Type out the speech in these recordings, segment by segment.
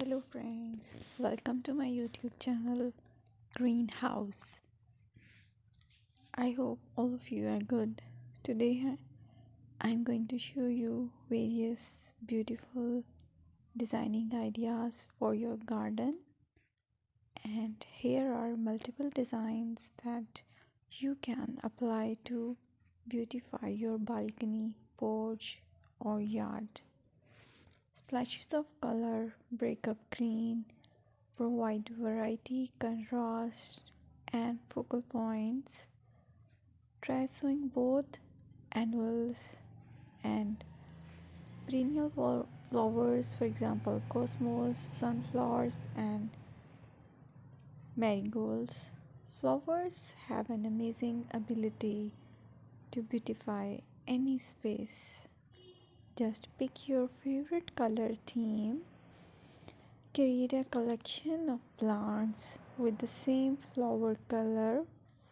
Hello friends, welcome to my YouTube channel Greenhouse. I hope all of you are good. Today I'm going to show you various beautiful designing ideas for your garden, and here are multiple designs that you can apply to beautify your balcony, porch or yard. Splashes of color break up green, provide variety, contrast, and focal points. Try sowing both annuals and perennial flowers, for example, cosmos, sunflowers, and marigolds. Flowers have an amazing ability to beautify any space. Just pick your favorite color theme. Create a collection of plants with the same flower color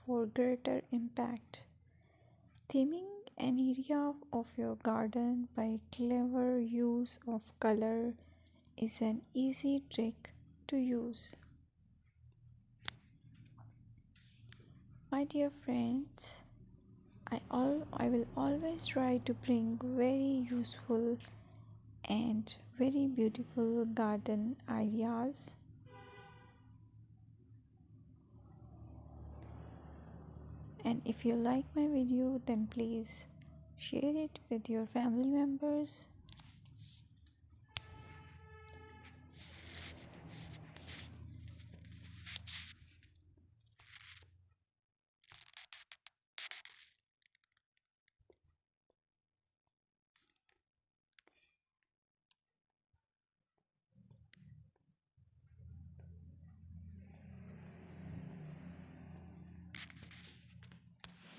for greater impact. Theming an area of your garden by clever use of color is an easy trick to use. My dear friends, I will always try to bring very useful and very beautiful garden ideas. And if you like my video, then please share it with your family members.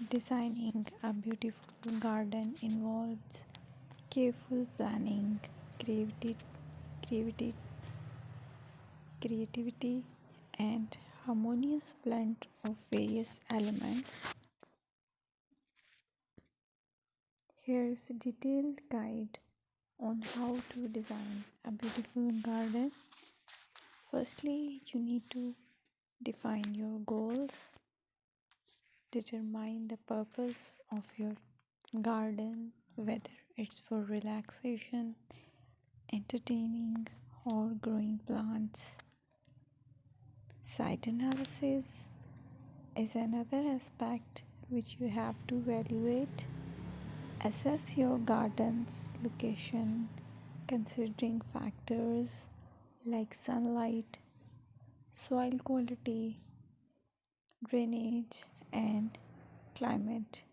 Designing a beautiful garden involves careful planning, creativity, creativity, and harmonious blend of various elements. Here's a detailed guide on how to design a beautiful garden. Firstly, you need to define your goals, determine the purpose of your garden, whether it's for relaxation, entertaining, or growing plants. Site analysis is another aspect which you have to evaluate. Assess your garden's location considering factors like sunlight, soil quality, drainage, and climate.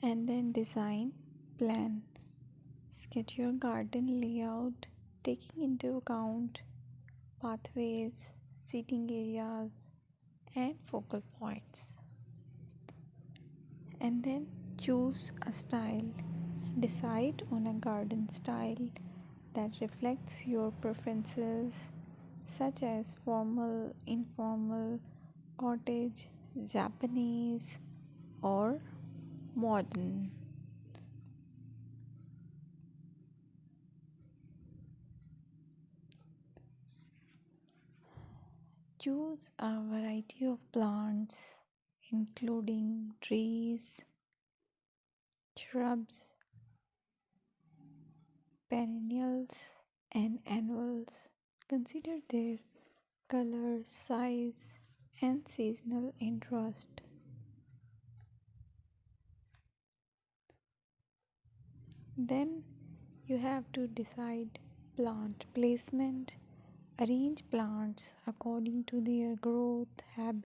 And then design, plan. Sketch your garden layout taking into account pathways, seating areas, and focal points. And then choose a style. Decide on a garden style that reflects your preferences, such as formal, informal, cottage, Japanese, or modern. Choose a variety of plants, including trees, shrubs, perennials, and annuals. Consider their color, size, and seasonal interest. Then you have to decide plant placement. Arrange plants according to their growth habits